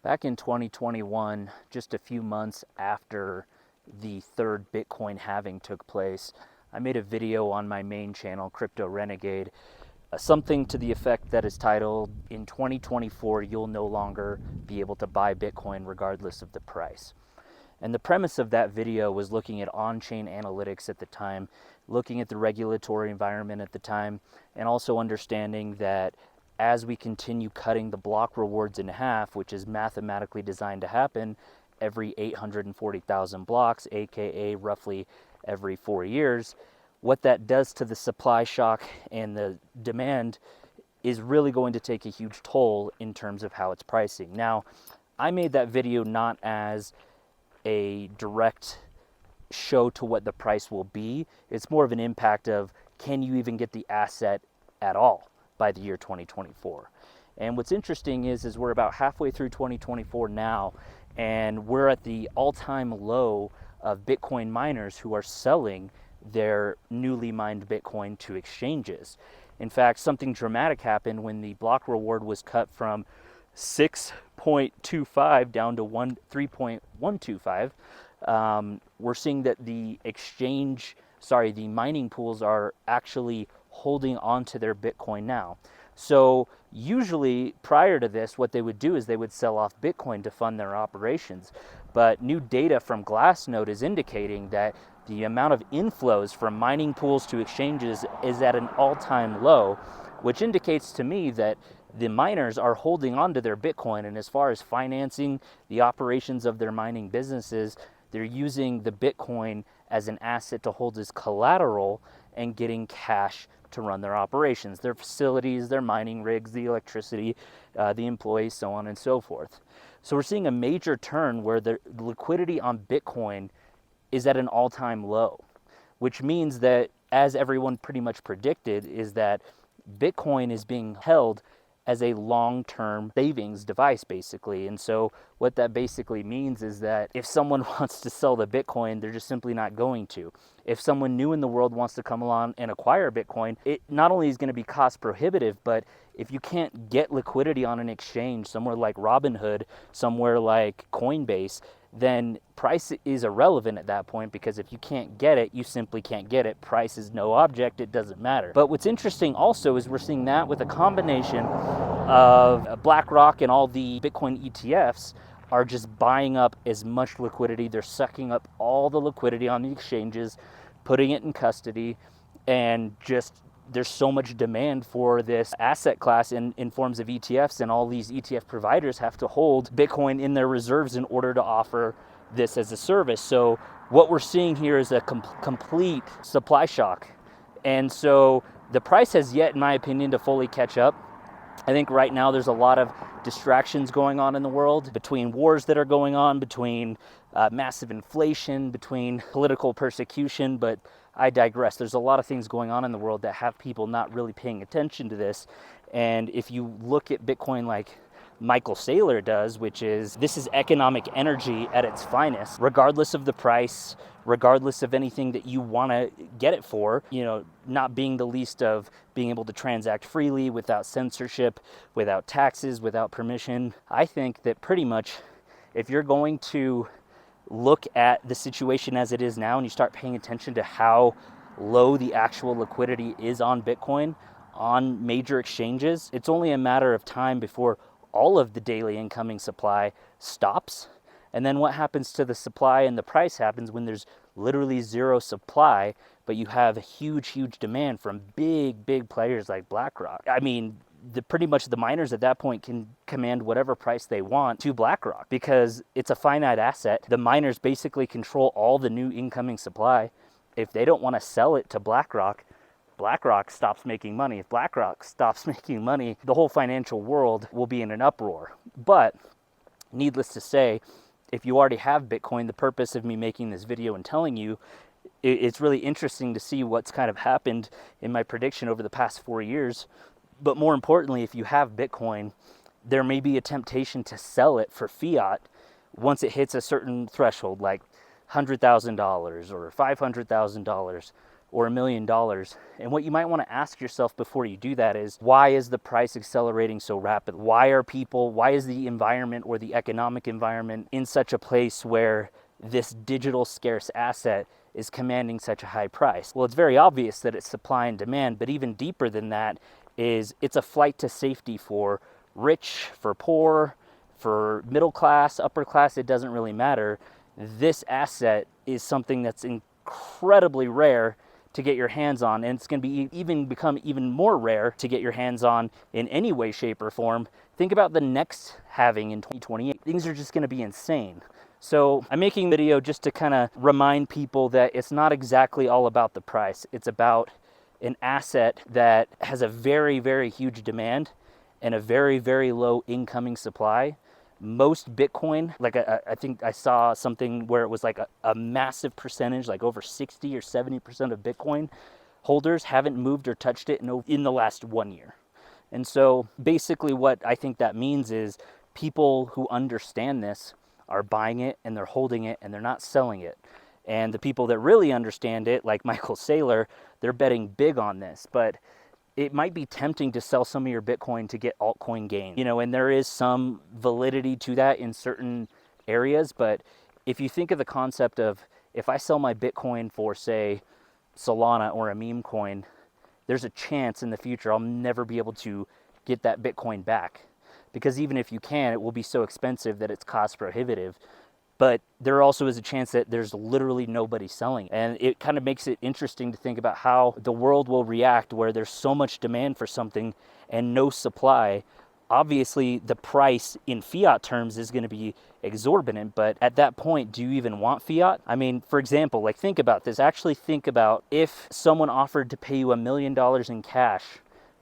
Back in 2021, just a few months after the third Bitcoin halving took place, I made a video on my main channel, Crypto Renegade, something to the effect that is titled, "In 2024, you'll no longer be able to buy Bitcoin regardless of the price." And the premise of that video was looking at on-chain analytics at the time, looking at the regulatory environment at the time, and also understanding that as we continue cutting the block rewards in half, which is mathematically designed to happen every 840,000 blocks, aka roughly every 4 years, what that does to the supply shock and the demand is really going to take a huge toll in terms of how it's pricing. Now, I made that video not as a direct show to what the price will be. It's more of an impact of, can you even get the asset at all by the year 2024? And what's interesting is we're about halfway through 2024 now, and we're at the all-time low of Bitcoin miners who are selling their newly mined Bitcoin to exchanges. In fact, something dramatic happened when the block reward was cut from 6.25 down to 3.125. We're seeing that the mining pools are actually holding on to their Bitcoin now. So usually prior to this, what they would do is they would sell off Bitcoin to fund their operations. But new data from Glassnode is indicating that the amount of inflows from mining pools to exchanges is at an all-time low, which indicates to me that the miners are holding on to their Bitcoin, and as far as financing the operations of their mining businesses, they're using the Bitcoin as an asset to hold as collateral and getting cash to run their operations, their facilities, their mining rigs, the electricity, the employees, so on and so forth. So we're seeing a major turn where the liquidity on Bitcoin is at an all-time low, which means that, as everyone pretty much predicted, is that Bitcoin is being held as a long-term savings device, basically. And so what that basically means is that if someone wants to sell the Bitcoin, they're just simply not going to. If someone new in the world wants to come along and acquire Bitcoin, it not only is going to be cost prohibitive, but if you can't get liquidity on an exchange, somewhere like Robinhood, somewhere like Coinbase, then price is irrelevant at that point, because if you can't get it, you simply can't get it. Price is no object, it doesn't matter. But what's interesting also is we're seeing that with a combination of BlackRock and all the Bitcoin ETFs are just buying up as much liquidity. They're sucking up all the liquidity on the exchanges, putting it in custody, and just there's so much demand for this asset class in forms of ETFs, and all these ETF providers have to hold Bitcoin in their reserves in order to offer this as a service. So what we're seeing here is a complete supply shock. And so the price has yet, in my opinion, to fully catch up. I think right now there's a lot of distractions going on in the world, between wars that are going on, between massive inflation, between political persecution, but I digress. There's a lot of things going on in the world that have people not really paying attention to this. And if you look at Bitcoin like Michael Saylor does, which is, this is economic energy at its finest, regardless of the price, regardless of anything that you want to get it for, not being the least of being able to transact freely without censorship, without taxes, without permission. I think that pretty much if you're going to look at the situation as it is now and you start paying attention to how low the actual liquidity is on Bitcoin on major exchanges, it's only a matter of time before all of the daily incoming supply stops. And then what happens to the supply and the price happens when there's literally zero supply, but you have a huge demand from big players like BlackRock. I mean, pretty much the miners at that point can command whatever price they want to BlackRock, because it's a finite asset. The miners basically control all the new incoming supply. If they don't want to sell it to BlackRock, BlackRock stops making money. If BlackRock stops making money, the whole financial world will be in an uproar. But needless to say, if you already have Bitcoin, the purpose of me making this video and telling you, it's really interesting to see what's kind of happened in my prediction over the past 4 years. But more importantly, if you have Bitcoin, there may be a temptation to sell it for fiat once it hits a certain threshold, like $100,000 or $500,000. or $1 million. And what you might want to ask yourself before you do that is, why is the price accelerating so rapidly? Why is the environment or the economic environment in such a place where this digital scarce asset is commanding such a high price? Well, it's very obvious that it's supply and demand, but even deeper than that is it's a flight to safety for rich, for poor, for middle class, upper class, it doesn't really matter. This asset is something that's incredibly rare to get your hands on, and it's going to become even more rare to get your hands on in any way, shape, or form. Think about the next halving in 2028. Things are just going to be insane. So I'm making a video just to kind of remind people that it's not exactly all about the price. It's about an asset that has a very, very huge demand and a very, very low incoming supply. Most Bitcoin, like I think I saw something where it was like a massive percentage, like over 60 or 70% of Bitcoin holders haven't moved or touched it in the last 1 year. And so basically what I think that means is people who understand this are buying it and they're holding it and they're not selling it. And the people that really understand it, like Michael Saylor, they're betting big on this. But it might be tempting to sell some of your Bitcoin to get altcoin gain, and there is some validity to that in certain areas. But if you think of the concept of, if I sell my Bitcoin for, say, Solana or a meme coin, there's a chance in the future I'll never be able to get that Bitcoin back, because even if you can, it will be so expensive that it's cost prohibitive. But there also is a chance that there's literally nobody selling. And it kind of makes it interesting to think about how the world will react where there's so much demand for something and no supply. Obviously, the price in fiat terms is going to be exorbitant, but at that point, do you even want fiat? I mean, for example, like, think about this. Actually think about if someone offered to pay you $1 million in cash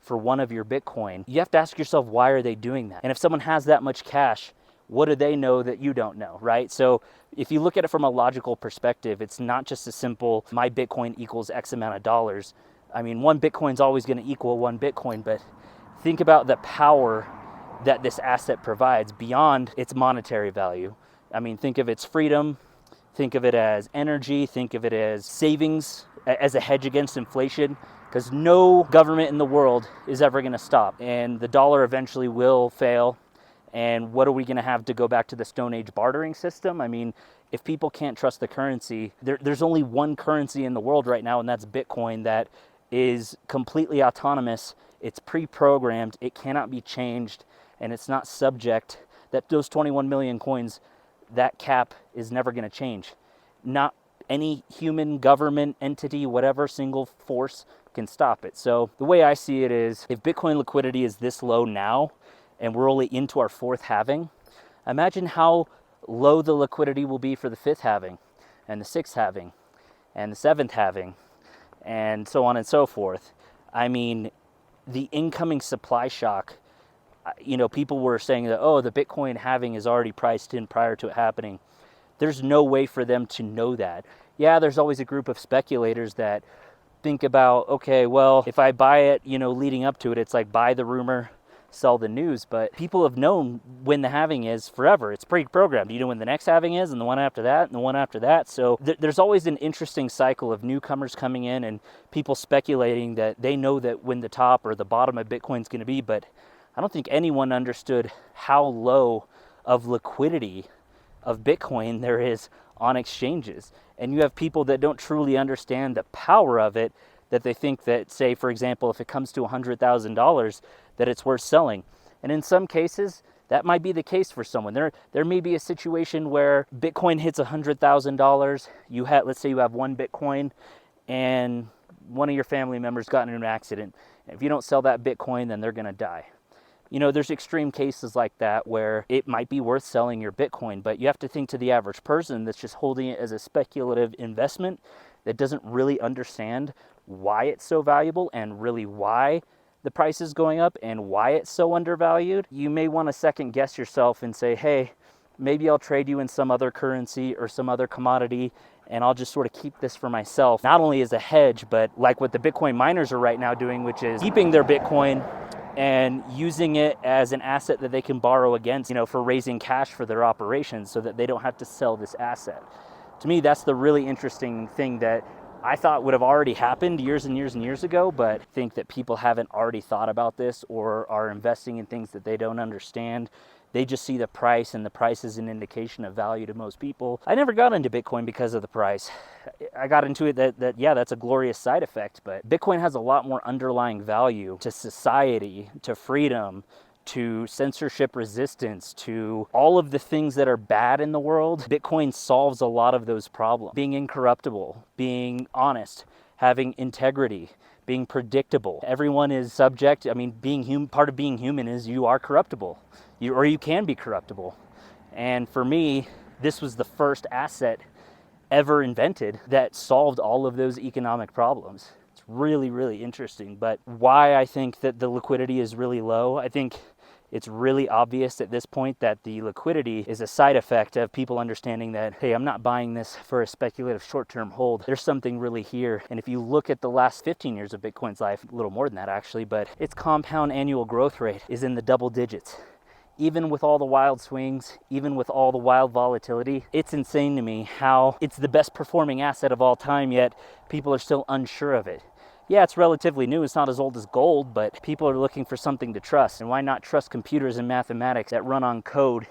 for one of your Bitcoin. You have to ask yourself, why are they doing that? And if someone has that much cash, what do they know that you don't know, right? So if you look at it from a logical perspective, it's not just a simple, my Bitcoin equals X amount of dollars. I mean, one Bitcoin's always going to equal one Bitcoin, but think about the power that this asset provides beyond its monetary value. I mean, think of its freedom, think of it as energy, think of it as savings, as a hedge against inflation, because no government in the world is ever going to stop, and the dollar eventually will fail. And what are we going to have to go back to the Stone Age bartering system? I mean, if people can't trust the currency, there's only one currency in the world right now, and that's Bitcoin, that is completely autonomous. It's pre-programmed. It cannot be changed, and it's not subject. That those 21 million coins, that cap is never going to change. Not any human, government, entity, whatever, single force can stop it. So the way I see it is, if Bitcoin liquidity is this low now, and we're only into our fourth halving, imagine how low the liquidity will be for the fifth halving, and the sixth halving, and the seventh halving, and so on and so forth. I mean, the incoming supply shock, people were saying that, oh, the Bitcoin halving is already priced in prior to it happening. There's no way for them to know that. Yeah, there's always a group of speculators that think about, okay, well, if I buy it, leading up to it, it's like buy the rumor, sell the news. But people have known when the halving is forever. It's pre-programmed. You know when the next halving is, and the one after that, and the one after that. So there's always an interesting cycle of newcomers coming in and people speculating that they know that when the top or the bottom of Bitcoin's going to be. But I don't think anyone understood how low of liquidity of Bitcoin there is on exchanges. And you have people that don't truly understand the power of it, that they think that, say, for example, if it comes to $100,000, that it's worth selling. And in some cases, that might be the case for someone. There may be a situation where Bitcoin hits $100,000. Let's say you have one Bitcoin and one of your family members got in an accident. If you don't sell that Bitcoin, then they're going to die. There's extreme cases like that where it might be worth selling your Bitcoin, but you have to think to the average person that's just holding it as a speculative investment, that doesn't really understand why it's so valuable and really why the price is going up and why it's so undervalued. You may want to second guess yourself and say, hey, maybe I'll trade you in some other currency or some other commodity, and I'll just sort of keep this for myself, not only as a hedge, but like what the Bitcoin miners are right now doing, which is keeping their Bitcoin and using it as an asset that they can borrow against, for raising cash for their operations so that they don't have to sell this asset. To me, that's the really interesting thing that I thought would have already happened years and years and years ago, but I think that people haven't already thought about this or are investing in things that they don't understand. They just see the price, and the price is an indication of value to most people. I never got into Bitcoin because of the price. I got into it that yeah, that's a glorious side effect, but Bitcoin has a lot more underlying value to society, to freedom, to censorship resistance, to all of the things that are bad in the world. Bitcoin solves a lot of those problems. Being incorruptible, being honest, having integrity, being predictable. Everyone is subject. I mean, part of being human is you are corruptible, or you can be corruptible. And for me, this was the first asset ever invented that solved all of those economic problems. It's really, really interesting. But why I think that the liquidity is really low, I think it's really obvious at this point that the liquidity is a side effect of people understanding that, hey, I'm not buying this for a speculative short-term hold. There's something really here. And if you look at the last 15 years of Bitcoin's life, a little more than that actually, but its compound annual growth rate is in the double digits. Even with all the wild swings, even with all the wild volatility, it's insane to me how it's the best performing asset of all time, yet people are still unsure of it. Yeah, it's relatively new. It's not as old as gold, but people are looking for something to trust. And why not trust computers and mathematics that run on code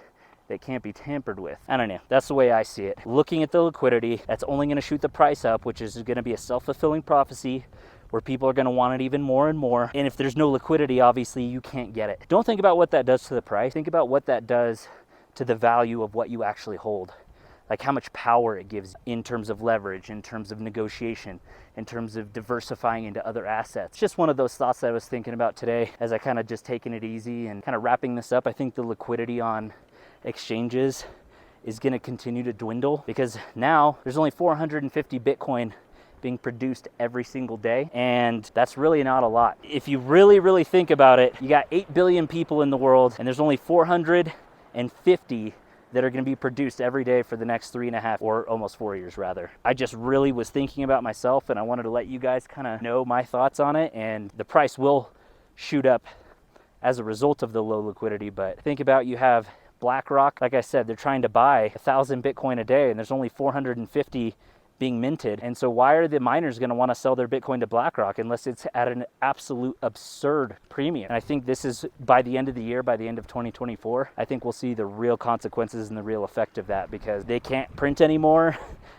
that can't be tampered with? I don't know. That's the way I see it. Looking at the liquidity, that's only going to shoot the price up, which is going to be a self-fulfilling prophecy where people are going to want it even more and more. And if there's no liquidity, obviously you can't get it. Don't think about what that does to the price. Think about what that does to the value of what you actually hold. Like how much power it gives in terms of leverage, in terms of negotiation, in terms of diversifying into other assets. Just one of those thoughts that I was thinking about today as I kind of just taking it easy and kind of wrapping this up. I think the liquidity on exchanges is going to continue to dwindle because now there's only 450 Bitcoin being produced every single day, and that's really not a lot. If you really, really think about it, you got 8 billion people in the world, and there's only 450 that are going to be produced every day for the next 3.5 or almost 4 years rather. I just really was thinking about myself, and I wanted to let you guys kind of know my thoughts on it, and the price will shoot up as a result of the low liquidity. But think about, you have BlackRock, like I said, they're trying to buy 1,000 Bitcoin a day, and there's only 450 being minted. And so why are the miners going to want to sell their Bitcoin to BlackRock unless it's at an absolute absurd premium? And I think this is, by the end of the year, by the end of 2024, I think we'll see the real consequences and the real effect of that, because they can't print anymore.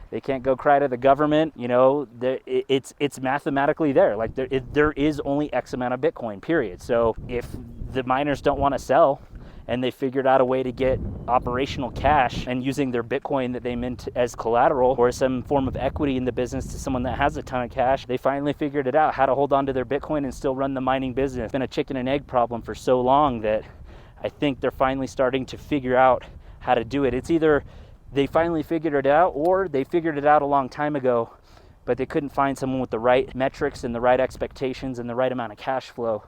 They can't go cry to the government. You know, it's mathematically there. Like there is only X amount of Bitcoin, period. So if the miners don't want to sell, and they figured out a way to get operational cash and using their Bitcoin that they mint as collateral or some form of equity in the business to someone that has a ton of cash, they finally figured it out, how to hold on to their Bitcoin and still run the mining business. It's been a chicken and egg problem for so long that I think they're finally starting to figure out how to do it. It's either they finally figured it out or they figured it out a long time ago, but they couldn't find someone with the right metrics and the right expectations and the right amount of cash flow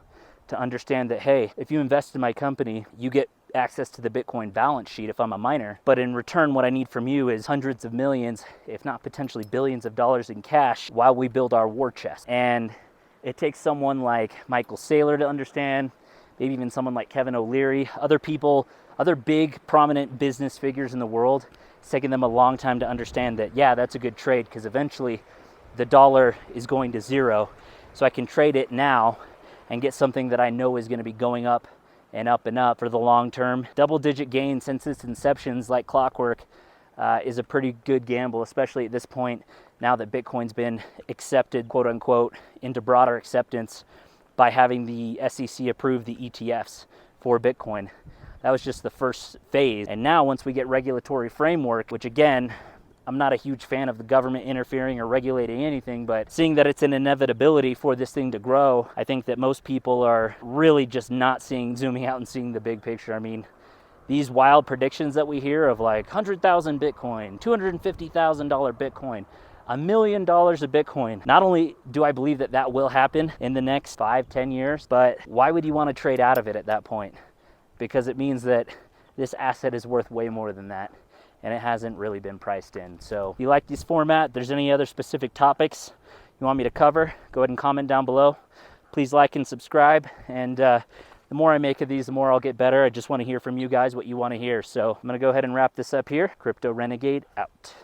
to understand that, hey, if you invest in my company, you get access to the Bitcoin balance sheet if I'm a miner. But in return, what I need from you is hundreds of millions, if not potentially billions of dollars in cash while we build our war chest. And it takes someone like Michael Saylor to understand, maybe even someone like Kevin O'Leary, other people, other big prominent business figures in the world. It's taken them a long time to understand that, yeah, that's a good trade, because eventually the dollar is going to zero. So I can trade it now and get something that I know is going to be going up and up for the long term. Double-digit gains since its inceptions, like clockwork, is a pretty good gamble, especially at this point now that Bitcoin's been accepted, quote unquote, into broader acceptance by having the SEC approve the ETFs for Bitcoin. That was just the first phase. And now once we get regulatory framework, which again, I'm not a huge fan of the government interfering or regulating anything, but seeing that it's an inevitability for this thing to grow, I think that most people are really just not zooming out and seeing the big picture. I mean, these wild predictions that we hear of like 100,000 Bitcoin, $250,000 Bitcoin, $1 million of Bitcoin. Not only do I believe that that will happen in the next 5-10 years, but why would you want to trade out of it at that point? Because it means that this asset is worth way more than that, and it hasn't really been priced in. So if you like this format, if there's any other specific topics you want me to cover, go ahead and comment down below. Please like and subscribe, and the more I make of these, the more I'll get better. I just want to hear from you guys what you want to hear. So I'm going to go ahead and wrap this up here. Crypto Renegade out.